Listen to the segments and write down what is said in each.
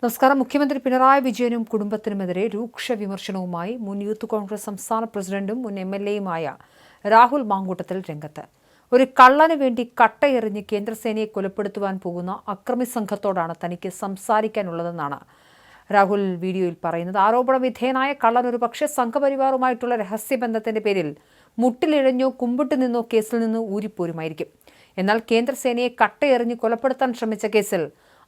നമസ്കാരം. മുഖ്യമന്ത്രി പിണറായി വിജയനും കുടുംബത്തിനുമെതിരെ രൂക്ഷ വിമർശനവുമായി മുൻ യൂത്ത് കോൺഗ്രസ് സംസ്ഥാന പ്രസിഡന്റും മുൻ MLA-യുമായ രാഹുൽ മാങ്കൂട്ടത്തിൽ രംഗത്ത്. ഒരു കള്ളന് വേണ്ടി കട്ടയെറിഞ്ഞ് കേന്ദ്രസേനയെ കൊലപ്പെടുത്തുവാൻ പോകുന്ന അക്രമി സംഘത്തോടാണ് തനിക്ക് സംസാരിക്കാനുള്ളതെന്നാണ് രാഹുൽ വീഡിയോയിൽ പറയുന്നത്. ആരോപണ വിധേയനായ കള്ളൻ ഒരുപക്ഷെ സംഘപരിവാറുമായിട്ടുള്ള രഹസ്യബന്ധത്തിന്റെ പേരിൽ മുട്ടിലിഴഞ്ഞോ കുമ്പിട്ട് നിന്നോ കേസിൽ നിന്ന് ഊരിപ്പോരുമായിരിക്കും. എന്നാൽ കേന്ദ്രസേനയെ കട്ടയെറിഞ്ഞ് കൊലപ്പെടുത്താൻ ശ്രമിച്ച കേസിൽ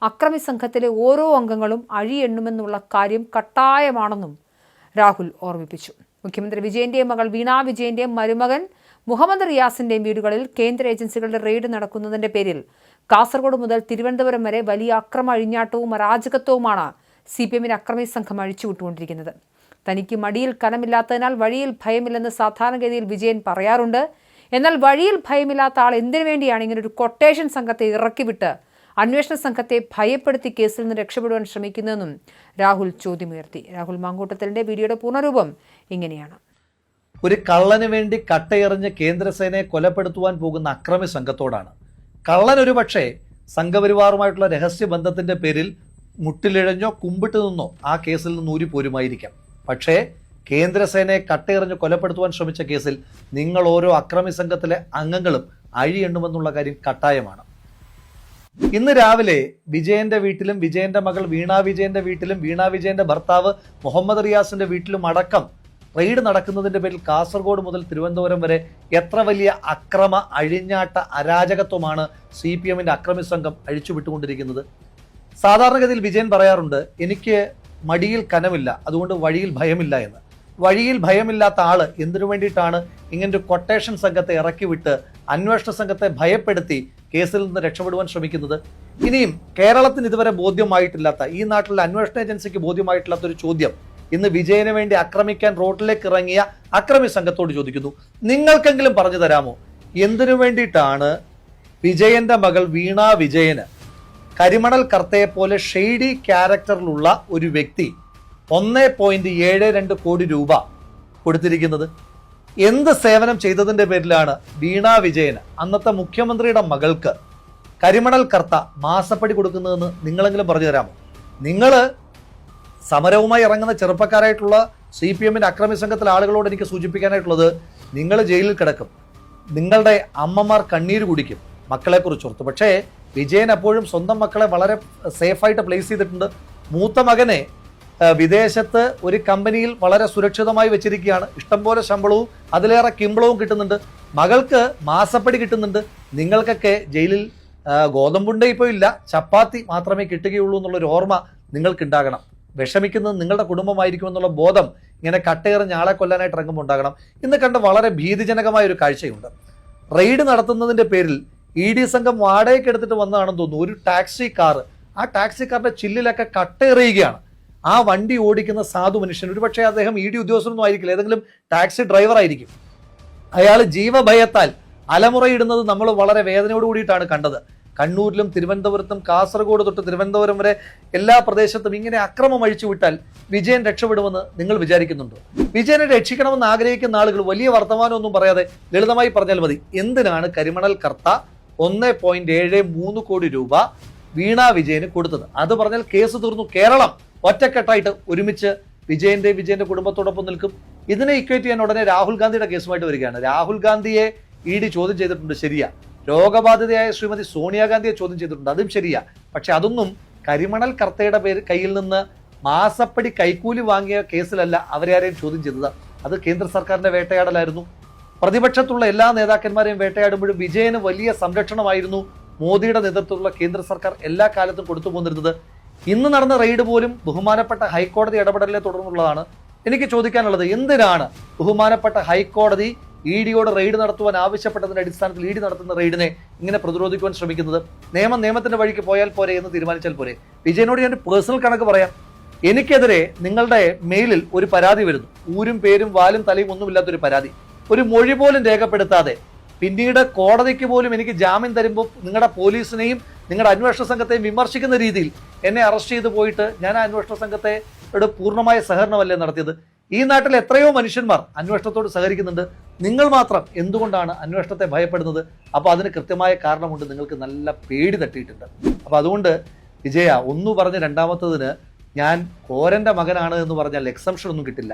അക്രമി സംഘത്തിലെ ഓരോ അംഗങ്ങളും അഴിയെണ്ണുമെന്നുള്ള കാര്യം കട്ടായമാണെന്നും രാഹുൽ ഓർമ്മിപ്പിച്ചു. മുഖ്യമന്ത്രി വിജയന്റെയും മകൾ വീണ വിജയന്റെയും മരുമകൻ മുഹമ്മദ് റിയാസിന്റെയും വീടുകളിൽ കേന്ദ്ര ഏജൻസികളുടെ റെയ്ഡ് നടക്കുന്നതിന്റെ പേരിൽ കാസർഗോഡ് മുതൽ തിരുവനന്തപുരം വരെ വലിയ അക്രമ അഴിഞ്ഞാട്ടവും അരാജകത്വവുമാണ് CPM-ന് അക്രമി സംഘം അഴിച്ചുവിട്ടുകൊണ്ടിരിക്കുന്നത്. തനിക്ക് മടിയിൽ കനമില്ലാത്തതിനാൽ വഴിയിൽ ഭയമില്ലെന്ന് സാധാരണഗതിയിൽ വിജയൻ പറയാറുണ്ട്. എന്നാൽ വഴിയിൽ ഭയമില്ലാത്ത ആൾ എന്തിനു വേണ്ടിയാണ് ഇങ്ങനെ ഒരു കൊട്ടേഷൻ സംഘത്തെ ഇറക്കിവിട്ട് അന്വേഷണ സംഘത്തെ ഭയപ്പെടുത്തി കേസിൽ നിന്ന് രക്ഷപ്പെടുവാൻ ശ്രമിക്കുന്നതെന്നും രാഹുൽ ചോദ്യമുയർത്തി. രാഹുൽ മാങ്കൂട്ടത്തിലിന്റെ വീഡിയോയുടെ പൂർണ്ണരൂപം ഇങ്ങനെയാണ്. ഒരു കള്ളന് വേണ്ടി കട്ടയെറിഞ്ഞ് കേന്ദ്രസേനയെ കൊലപ്പെടുത്തുവാൻ പോകുന്ന അക്രമി സംഘത്തോടാണ്. കള്ളൻ ഒരു പക്ഷേ സംഘപരിവാറുമായിട്ടുള്ള രഹസ്യബന്ധത്തിന്റെ പേരിൽ മുട്ടിലിഴഞ്ഞോ കുമ്പിട്ട് നിന്നോ ആ കേസിൽ നിന്ന് ഊരിപ്പോരുമായിരിക്കാം. പക്ഷേ കേന്ദ്രസേനയെ കട്ടയെറിഞ്ഞ് കൊലപ്പെടുത്തുവാൻ ശ്രമിച്ച കേസിൽ നിങ്ങൾ ഓരോ അക്രമി സംഘത്തിലെ അംഗങ്ങളും അഴിയെണ്ണുമെന്നുള്ള കാര്യം കട്ടായമാണ്. ഇന്ന് രാവിലെ വിജയന്റെ വീട്ടിലും വിജയന്റെ മകൾ വീണ വിജയന്റെ വീട്ടിലും വീണ വിജയന്റെ ഭർത്താവ് മുഹമ്മദ് റിയാസിന്റെ വീട്ടിലും അടക്കം റെയ്ഡ് നടക്കുന്നതിന്റെ പേരിൽ കാസർഗോഡ് മുതൽ തിരുവനന്തപുരം വരെ എത്ര വലിയ അക്രമ അഴിഞ്ഞാട്ട അരാജകത്വമാണ് CPM-ന്റെ അക്രമി സംഘം അഴിച്ചുവിട്ടുകൊണ്ടിരിക്കുന്നത്. സാധാരണഗതിയിൽ വിജയൻ പറയാറുണ്ട്, എനിക്ക് മടിയിൽ കനമില്ല, അതുകൊണ്ട് വഴിയിൽ ഭയമില്ല എന്ന്. വഴിയിൽ ഭയമില്ലാത്ത ആള് എന്തിനു വേണ്ടിയിട്ടാണ് ഇങ്ങനൊരു കൊട്ടേഷൻ സംഘത്തെ ഇറക്കിവിട്ട് അന്വേഷണ സംഘത്തെ ഭയപ്പെടുത്തി കേസിൽ നിന്ന് രക്ഷപ്പെടുവാൻ ശ്രമിക്കുന്നത്? ഇനിയും കേരളത്തിന് ഇതുവരെ ബോധ്യമായിട്ടില്ലാത്ത, ഈ നാട്ടിലെ അന്വേഷണ ഏജൻസിക്ക് ബോധ്യമായിട്ടില്ലാത്ത ഒരു ചോദ്യം ഇന്ന് വിജയന് വേണ്ടി ആക്രമിക്കാൻ റോഡിലേക്ക് ഇറങ്ങിയ അക്രമി സംഘത്തോട് ചോദിക്കുന്നു. നിങ്ങൾക്കെങ്കിലും പറഞ്ഞു തരാമോ, എന്തിനു വേണ്ടിയിട്ടാണ് വിജയന്റെ മകൾ വീണ വിജയന് കരിമണൽ കർത്തയെ പോലെ ഷെയ്ഡി ക്യാരക്ടറിലുള്ള ഒരു വ്യക്തി 1.72 കോടി രൂപ കൊടുത്തിരിക്കുന്നത്? എന്ത് സേവനം ചെയ്തതിന്റെ പേരിലാണ് വീണ വിജയന്, അന്നത്തെ മുഖ്യമന്ത്രിയുടെ മകൾക്ക്, കരിമണൽ കർത്ത മാസപ്പടി കൊടുക്കുന്നതെന്ന് നിങ്ങളെങ്കിലും പറഞ്ഞു തരാമോ? നിങ്ങൾ സമരവുമായി ഇറങ്ങുന്ന ചെറുപ്പക്കാരായിട്ടുള്ള CPM-ന്റെ അക്രമി സംഘത്തിലെ ആളുകളോട് എനിക്ക് സൂചിപ്പിക്കാനായിട്ടുള്ളത്, നിങ്ങൾ ജയിലിൽ കിടക്കും, നിങ്ങളുടെ അമ്മമാർ കണ്ണീര് കുടിക്കും മക്കളെക്കുറിച്ച് ഓർത്ത്. പക്ഷേ വിജയൻ അപ്പോഴും സ്വന്തം മക്കളെ വളരെ സേഫായിട്ട് പ്ലേസ് ചെയ്തിട്ടുണ്ട്. മൂത്ത മകനെ വിദേശത്ത് ഒരു കമ്പനിയിൽ വളരെ സുരക്ഷിതമായി വെച്ചിരിക്കുകയാണ്. ഇഷ്ടംപോലെ ശമ്പളവും അതിലേറെ കിമ്പളവും കിട്ടുന്നുണ്ട്. മകൾക്ക് മാസപ്പടി കിട്ടുന്നുണ്ട്. നിങ്ങൾക്കൊക്കെ ജയിലിൽ ഗോതമ്പുണ്ട ഇപ്പോൾ ഇല്ല, ചപ്പാത്തി മാത്രമേ കിട്ടുകയുള്ളൂ എന്നുള്ളൊരു ഓർമ്മ നിങ്ങൾക്കുണ്ടാകണം. വിഷമിക്കുന്നത് നിങ്ങളുടെ കുടുംബമായിരിക്കും എന്നുള്ള ബോധം ഇങ്ങനെ കട്ടയെറിഞ്ഞ് ആളെ കൊല്ലാനായിട്ട് ഇറങ്ങുമ്പോൾ ഉണ്ടാകണം. ഇന്ന് കണ്ട വളരെ ഭീതിജനകമായ ഒരു കാഴ്ചയുണ്ട്. റെയ്ഡ് നടത്തുന്നതിന്റെ പേരിൽ ED സംഘം വാടകയ്ക്ക് എടുത്തിട്ട് വന്നതാണെന്ന് തോന്നുന്നു ഒരു ടാക്സി കാർ. ആ ടാക്സി കാറിന്റെ ചില്ലിലൊക്കെ കട്ടയെറിയുകയാണ്. ആ വണ്ടി ഓടിക്കുന്ന സാധു മനുഷ്യൻ, ഒരുപക്ഷെ അദ്ദേഹം ED ഉദ്യോഗസ്ഥനൊന്നും ആയിരിക്കില്ല, ഏതെങ്കിലും ടാക്സി ഡ്രൈവർ ആയിരിക്കും. അയാൾ ജീവഭയത്താൽ അലമുറയിടുന്നത് നമ്മൾ വളരെ വേദനയോട് കൂടിയിട്ടാണ് കണ്ടത്. കണ്ണൂരിലും തിരുവനന്തപുരത്തും കാസർഗോഡ് തൊട്ട് തിരുവനന്തപുരം വരെ എല്ലാ പ്രദേശത്തും ഇങ്ങനെ അക്രമം അഴിച്ചുവിട്ടാൽ വിജയൻ രക്ഷപ്പെടുമെന്ന് നിങ്ങൾ വിചാരിക്കുന്നുണ്ടോ? വിജയനെ രക്ഷിക്കണമെന്ന് ആഗ്രഹിക്കുന്ന ആളുകൾ വലിയ വർത്തമാനമൊന്നും പറയാതെ ലളിതമായി പറഞ്ഞാൽ മതി, എന്തിനാണ് കരിമണൽ കർത്ത 1.73 കോടി രൂപ വീണ വിജയന് കൊടുത്തത്? അത് പറഞ്ഞാൽ കേസ് തീർന്നു. കേരളം ഒറ്റക്കെട്ടായിട്ട് ഒരുമിച്ച് വിജയന്റെ കുടുംബത്തോടൊപ്പം നിൽക്കും. ഇതിനെ ഇക്വേറ്റ് ചെയ്യാൻ ഉടനെ രാഹുൽ ഗാന്ധിയുടെ കേസുമായിട്ട് വരികയാണ്. രാഹുൽ ഗാന്ധിയെ ED ചോദ്യം ചെയ്തിട്ടുണ്ട്, ശരിയാ. രോഗബാധിതയായ ശ്രീമതി സോണിയാഗാന്ധിയെ ചോദ്യം ചെയ്തിട്ടുണ്ട്, അതും ശരിയാ. പക്ഷെ അതൊന്നും കരിമണൽ കർത്തയുടെ കയ്യിൽ നിന്ന് മാസപ്പടി കൈക്കൂലി വാങ്ങിയ കേസിലല്ല അവരെ ആരെയും ചോദ്യം ചെയ്തത്. അത് കേന്ദ്ര സർക്കാരിന്റെ വേട്ടയാടലായിരുന്നു. പ്രതിപക്ഷത്തുള്ള എല്ലാ നേതാക്കന്മാരെയും വേട്ടയാടുമ്പോഴും വിജയന് വലിയ സംരക്ഷണമായിരുന്നു മോദിയുടെ നേതൃത്വത്തിലുള്ള കേന്ദ്ര സർക്കാർ എല്ലാ കാലത്തും കൊടുത്തു പോന്നിരുന്നത്. ഇന്ന് നടന്ന റെയ്ഡ് പോലും ബഹുമാനപ്പെട്ട ഹൈക്കോടതി ഇടപെടലിനെ തുടർന്നുള്ളതാണ്. എനിക്ക് ചോദിക്കാനുള്ളത്, എന്തിനാണ് ബഹുമാനപ്പെട്ട ഹൈക്കോടതി EDയോട് റെയ്ഡ് നടത്തുവാൻ ആവശ്യപ്പെട്ടതിന്റെ അടിസ്ഥാനത്തിൽ ED നടത്തുന്ന റെയ്ഡിനെ ഇങ്ങനെ പ്രതിരോധിക്കുവാൻ ശ്രമിക്കുന്നത്? നിയമത്തിന്റെ വഴിക്ക് പോയാൽ പോരെ എന്ന് തീരുമാനിച്ചാൽ പോരെ? വിജയനോട് ഞാൻ പേഴ്സണൽ കണക്ക് പറയാം. എനിക്കെതിരെ നിങ്ങളുടെ മെയിലിൽ ഒരു പരാതി വരുന്നു, ഊരും പേരും വാലും തലയും ഒന്നുമില്ലാത്തൊരു പരാതി. ഒരു മൊഴി പോലും രേഖപ്പെടുത്താതെ പിന്നീട് കോടതിക്ക് പോലും എനിക്ക് ജാമ്യം തരുമ്പോൾ നിങ്ങളുടെ പോലീസിനെയും നിങ്ങളുടെ അന്വേഷണ സംഘത്തെയും വിമർശിക്കുന്ന രീതിയിൽ എന്നെ അറസ്റ്റ് ചെയ്ത് പോയിട്ട് ഞാൻ ആ അന്വേഷണ സംഘത്തെ പൂർണ്ണമായ സഹകരണമല്ലേ നടത്തിയത്? ഈ നാട്ടിൽ എത്രയോ മനുഷ്യന്മാർ അന്വേഷണത്തോട് സഹകരിക്കുന്നുണ്ട്. നിങ്ങൾ മാത്രം എന്തുകൊണ്ടാണ് അന്വേഷണത്തെ ഭയപ്പെടുന്നത്? അപ്പോൾ അതിന് കൃത്യമായ കാരണമുണ്ട്, നിങ്ങൾക്ക് നല്ല പേടി തട്ടിയിട്ടുണ്ട്. അപ്പോൾ അതുകൊണ്ട് വിജയ ഒന്ന് പറഞ്ഞ് രണ്ടാമത്തതിന് ഞാൻ കോരന്റെ മകനാണ് എന്ന് പറഞ്ഞാൽ എക്സംഷൻ ഒന്നും കിട്ടില്ല.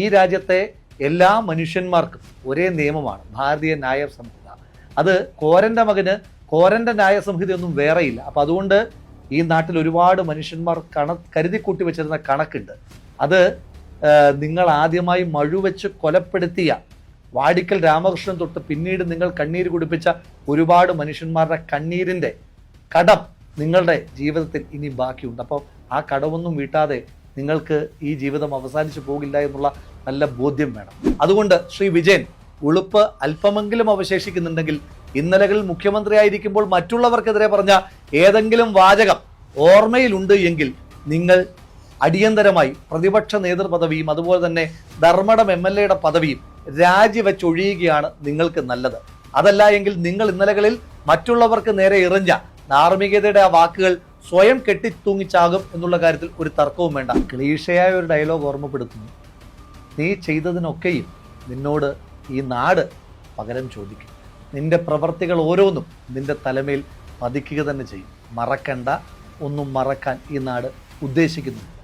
ഈ രാജ്യത്തെ എല്ലാ മനുഷ്യന്മാർക്കും ഒരേ നിയമമാണ് ഭാരതീയ ന്യായ സംഹിത. അത് കോരന്റെ മകന് കോരന്റെ ന്യായ സംഹിതയൊന്നും വേറെയില്ല. അപ്പം അതുകൊണ്ട് ഈ നാട്ടിൽ ഒരുപാട് മനുഷ്യന്മാർ കരുതിക്കൂട്ടി വെച്ചിരുന്ന കണക്കുണ്ട്. അത് നിങ്ങൾ ആദ്യമായി മഴുവെച്ച് കൊലപ്പെടുത്തിയ വാടിക്കൽ രാമകൃഷ്ണൻ തൊട്ട് പിന്നീട് നിങ്ങൾ കണ്ണീര് കുടിപ്പിച്ച ഒരുപാട് മനുഷ്യന്മാരുടെ കണ്ണീരിൻ്റെ കടം നിങ്ങളുടെ ജീവിതത്തിൽ ഇനി ബാക്കിയുണ്ട്. അപ്പോൾ ആ കടമൊന്നും വീട്ടാതെ നിങ്ങൾക്ക് ഈ ജീവിതം അവസാനിച്ചു പോകില്ല എന്നുള്ള നല്ല ബോധ്യം വേണം. അതുകൊണ്ട് ശ്രീ വിജയൻ, ഉളുപ്പ് അല്പമെങ്കിലും അവശേഷിക്കുന്നുണ്ടെങ്കിൽ ഇന്നലകളിൽ മുഖ്യമന്ത്രിയായിരിക്കുമ്പോൾ മറ്റുള്ളവർക്കെതിരെ പറഞ്ഞ ഏതെങ്കിലും വാചകം ഓർമ്മയിലുണ്ട് എങ്കിൽ നിങ്ങൾ അടിയന്തരമായി പ്രതിപക്ഷ നേതൃപദവിയും അതുപോലെ തന്നെ ധർമ്മടം MLA യുടെ പദവിയും രാജിവെച്ചൊഴിയുകയാണ് നിങ്ങൾക്ക് നല്ലത്. അതല്ല എങ്കിൽ നിങ്ങൾ ഇന്നലകളിൽ മറ്റുള്ളവർക്ക് നേരെ എറിഞ്ഞ ധാർമ്മികതയുടെ ആ വാക്കുകൾ സ്വയം കെട്ടിത്തൂങ്ങിച്ചാകും എന്നുള്ള കാര്യത്തിൽ ഒരു തർക്കവും വേണ്ട. ക്ലീശയായ ഒരു ഡയലോഗ് ഓർമ്മപ്പെടുത്തുന്നു. നീ ചെയ്തതിനൊക്കെയും നിന്നോട് ഈ നാട് പകരം ചോദിക്കും. നിന്റെ പ്രവർത്തികൾ ഓരോന്നും നിന്റെ തലമേൽ പതിക്കുക തന്നെ ചെയ്യും. മറക്കണ്ട, ഒന്നും മറക്കാൻ ഈ നാട് ഉദ്ദേശിക്കുന്നു.